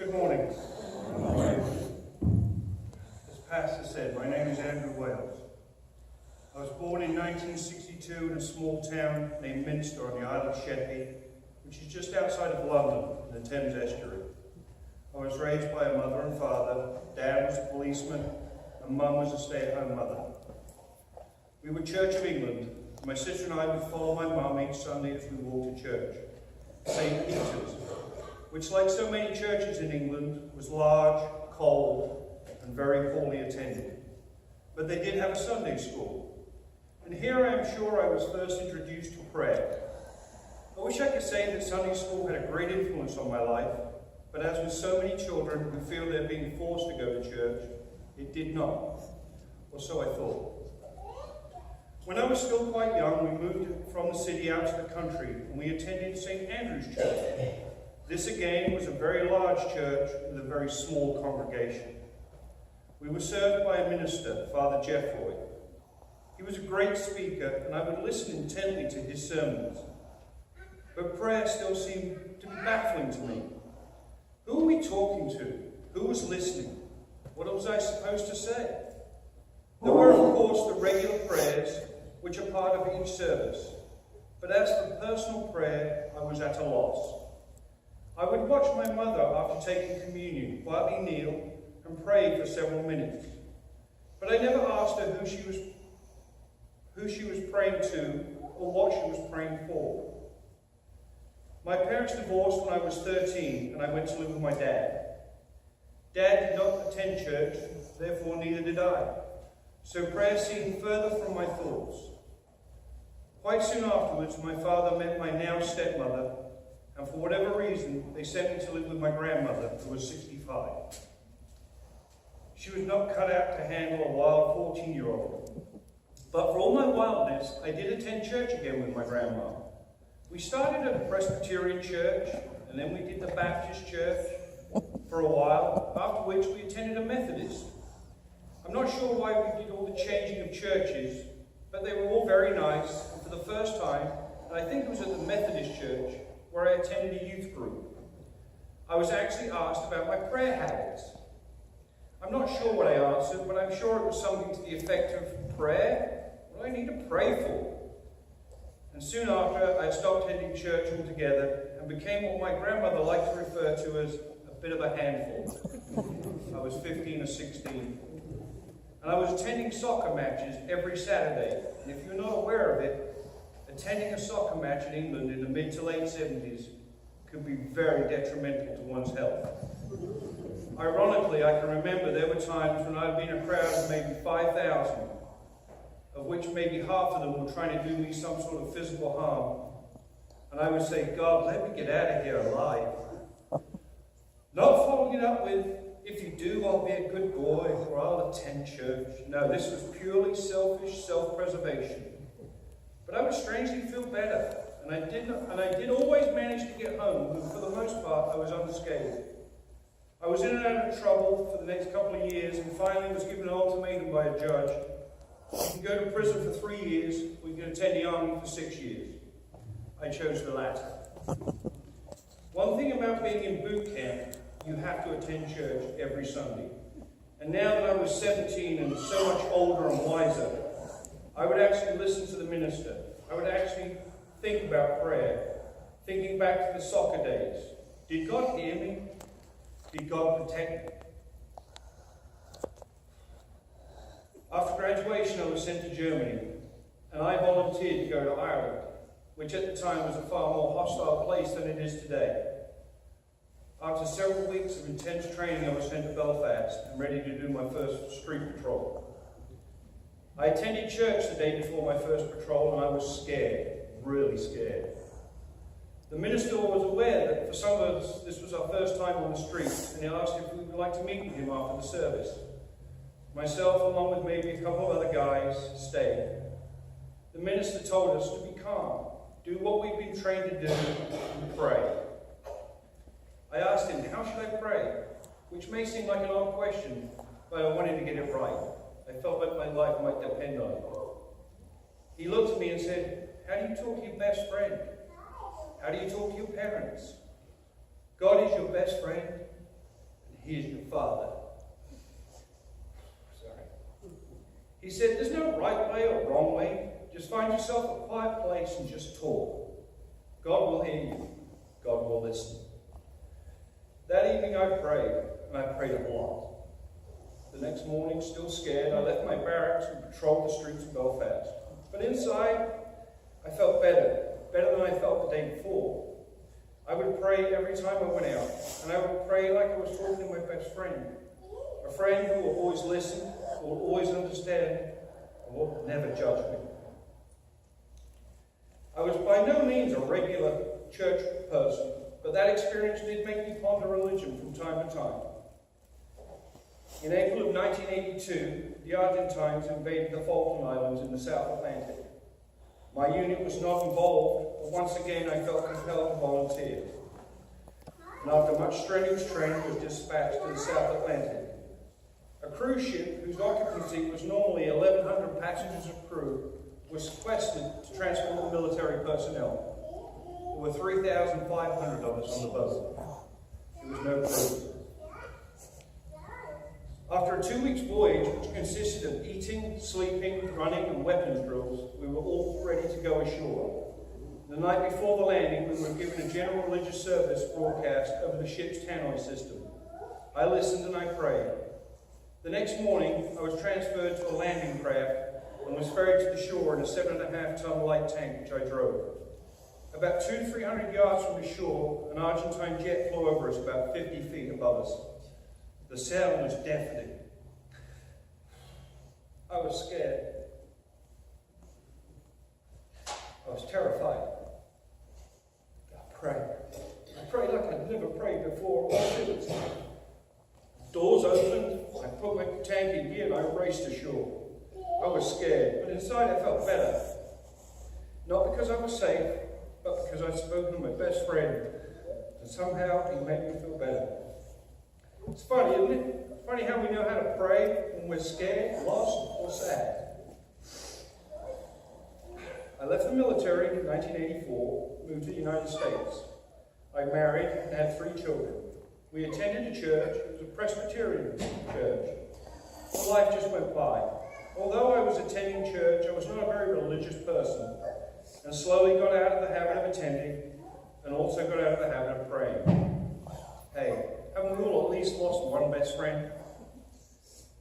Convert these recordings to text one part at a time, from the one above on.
Good morning. As Pastor said, my name is Andrew Wales. I was born in 1962 in a small town named Minster on the Isle of Sheppey, which is just outside of London in the Thames Estuary. I was raised by a mother and father. Dad was a policeman and Mum was a stay-at-home mother. We were Church of England. My sister and I would follow my mum each Sunday as we walked to church. St. Peter's, which, like so many churches in England, was large, cold, and very poorly attended. But they did have a Sunday school. And here I am sure I was first introduced to prayer. I wish I could say that Sunday school had a great influence on my life, but as with so many children who feel they're being forced to go to church, it did not. Or so I thought. When I was still quite young, we moved from the city out to the country, and we attended St. Andrew's Church. This again was a very large church with a very small congregation. We were served by a minister, Father Jeffroy. He was a great speaker, and I would listen intently to his sermons. But prayer still seemed to be baffling to me. Who were we talking to? Who was listening? What was I supposed to say? There were, of course, the regular prayers, which are part of each service. But as for personal prayer, I was at a loss. I would watch my mother after taking communion, quietly kneel and pray for several minutes. But I never asked her who she was praying to or what she was praying for. My parents divorced when I was 13 and I went to live with my dad. Dad did not attend church, therefore neither did I. So prayer seemed further from my thoughts. Quite soon afterwards, my father met my now stepmother, and for whatever reason, they sent me to live with my grandmother, who was 65. She was not cut out to handle a wild 14-year-old. But for all my wildness, I did attend church again with my grandma. We started at a Presbyterian church, and then we did the Baptist church for a while, after which we attended a Methodist. I'm not sure why we did all the changing of churches, but they were all very nice, and for the first time, and I think it was at the Methodist church, where I attended a youth group. I was actually asked about my prayer habits. I'm not sure what I answered, but I'm sure it was something to the effect of prayer? What do I need to pray for? And soon after, I stopped attending church altogether and became what my grandmother liked to refer to as a bit of a handful. I was 15 or 16. And I was attending soccer matches every Saturday. And if you're not aware of it, attending a soccer match in England in the mid to late 70s could be very detrimental to one's health. Ironically, I can remember there were times when I'd been in a crowd of maybe 5,000, of which maybe half of them were trying to do me some sort of physical harm. And I would say, God, let me get out of here alive. Not following it up with, if you do, I'll be a good boy, or I'll attend church. No, this was purely selfish self-preservation. But I would strangely feel better, and I did always manage to get home, but for the most part, I was unscathed. I was in and out of trouble for the next couple of years, and finally was given an ultimatum by a judge. You can go to prison for 3 years, or you can attend the army for 6 years. I chose the latter. One thing about being in boot camp, you have to attend church every Sunday. And now that I was 17 and so much older and wiser, I would actually listen to the minister. I would actually think about prayer, thinking back to the soccer days. Did God hear me? Did God protect me? After graduation, I was sent to Germany, and I volunteered to go to Ireland, which at the time was a far more hostile place than it is today. After several weeks of intense training, I was sent to Belfast and ready to do my first street patrol. I attended church the day before my first patrol, and I was scared, really scared. The minister was aware that for some of us, this was our first time on the streets, and he asked if we would like to meet with him after the service. Myself, along with maybe a couple of other guys, stayed. The minister told us to be calm, do what we've been trained to do, and pray. I asked him, how should I pray? Which may seem like an odd question, but I wanted to get it right. I felt like my life might depend on it. He looked at me and said, how do you talk to your best friend? How do you talk to your parents? God is your best friend. he is your father. Sorry. He said, there's no right way or wrong way. Just find yourself a quiet place and just talk. God will hear you. God will listen. That evening I prayed, and I prayed a lot. The next morning, still scared, I left my barracks and patrolled the streets of Belfast. But inside, I felt better than I felt the day before. I would pray every time I went out, and I would pray like I was talking to my best friend. A friend who will always listen, who will always understand, and will never judge me. I was by no means a regular church person, but that experience did make me ponder religion from time to time. In April of 1982, the Argentines invaded the Falkland Islands in the South Atlantic. My unit was not involved, but once again I felt compelled to volunteer. And after much strenuous training, was dispatched to the South Atlantic. A cruise ship whose occupancy was normally 1,100 passengers of crew was sequestered to transport military personnel. There were 3,500 of us on the boat. There was no crew. After a 2 weeks voyage, which consisted of eating, sleeping, running, and weapons drills, we were all ready to go ashore. The night before the landing, we were given a general religious service broadcast over the ship's tannoy system. I listened and I prayed. The next morning, I was transferred to a landing craft and was ferried to the shore in a 7.5-ton light tank which I drove. About 200 to 300 yards from the shore, an Argentine jet flew over us about 50 feet above us. The sound was deafening. I was scared. I was terrified. I prayed. I prayed like I'd never prayed before. Doors opened. I put my tank in gear and I raced ashore. I was scared, but inside I felt better. Not because I was safe, but because I'd spoken to my best friend. And somehow he made me feel better. It's funny, isn't it? It's funny how we know how to pray when we're scared, lost, or sad. I left the military in 1984, moved to the United States. I married and had 3 children. We attended a church. It was a Presbyterian church. But life just went by. Although I was attending church, I was not a very religious person, and slowly got out of the habit of attending, and also got out of the habit of praying. Hey, haven't we all at least lost one best friend?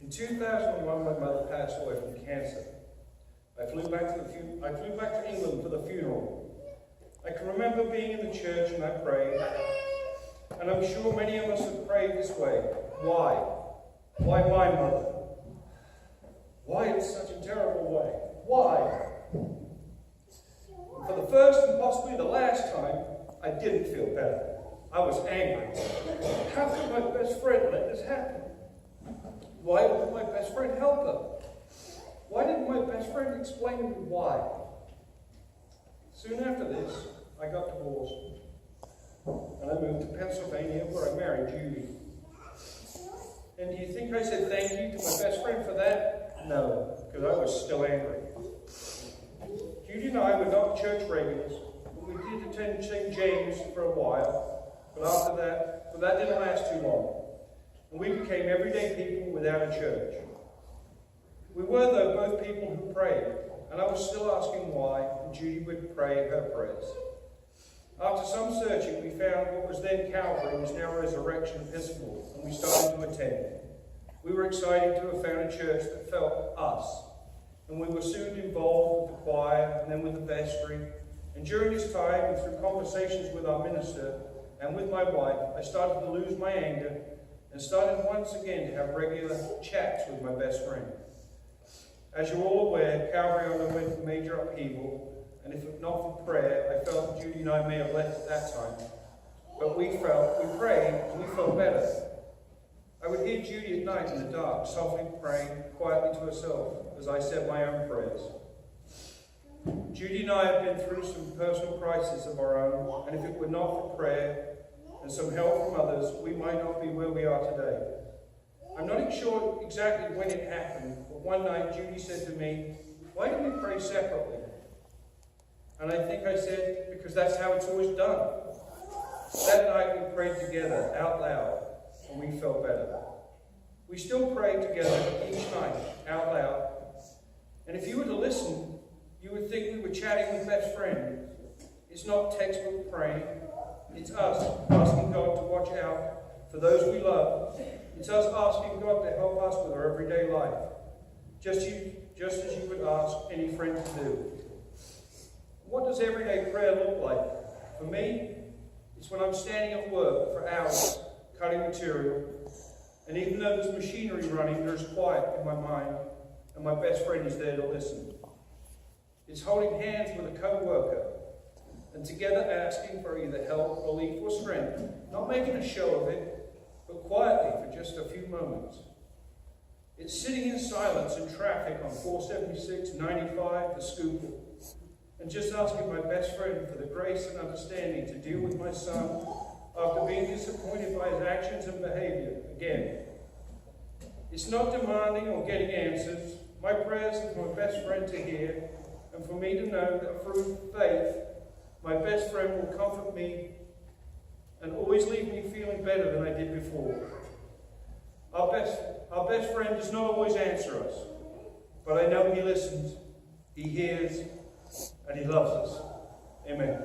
In 2001, my mother passed away from cancer. I flew back to England for the funeral. I can remember being in the church and I prayed, and I'm sure many of us have prayed this way. Why? Why my mother? Why in such a terrible way? Why? For the first and possibly the last time, I didn't feel better. I was angry. How could my best friend let this happen? Why wouldn't my best friend help her? Why didn't my best friend explain to me why? Soon after this, I got divorced. And I moved to Pennsylvania where I married Judy. And do you think I said thank you to my best friend for that? No, because I was still angry. Judy and I were not church regulars, but we did attend St. James for a while. But that didn't last too long. And we became everyday people without a church. We were, though, both people who prayed, and I was still asking why, and Judy would pray her prayers. After some searching, we found what was then Calvary was now Resurrection Episcopal, and we started to attend. We were excited to have found a church that felt us, and we were soon involved with the choir and then with the vestry. And during this time, and through conversations with our minister and with my wife, I started to lose my anger and started once again to have regular chats with my best friend. As you're all aware, Calvary underwent a major upheaval, and if not for prayer, I felt that Judy and I may have left at that time. But we prayed, and we felt better. I would hear Judy at night in the dark, softly praying quietly to herself as I said my own prayers. Judy and I have been through some personal crises of our own, and if it were not for prayer and some help from others, we might not be where we are today. I'm not sure exactly when it happened, but one night Judy said to me, "Why don't we pray separately?" And I think I said, "Because that's how it's always done." That night we prayed together, out loud, and and we felt better. We still pray together each night, out loud. And if you were to listen, you would think we were chatting with best friends. It's not textbook praying. It's us asking God to watch out for those we love. It's us asking God to help us with our everyday life, just as you would ask any friend to do. What does everyday prayer look like? For me, it's when I'm standing at work for hours, cutting material, and even though there's machinery running, there's quiet in my mind, and my best friend is there to listen. It's holding hands with a co-worker, and together asking for either help, relief, or strength, not making a show of it, but quietly for just a few moments. It's sitting in silence in traffic on 476, 95, the Schuylkill, and just asking my best friend for the grace and understanding to deal with my son after being disappointed by his actions and behavior again. It's not demanding or getting answers. My prayers are for my best friend to hear, and for me to know that through faith, my best friend will comfort me and always leave me feeling better than I did before. Our best friend does not always answer us, but I know he listens, he hears, and he loves us. Amen.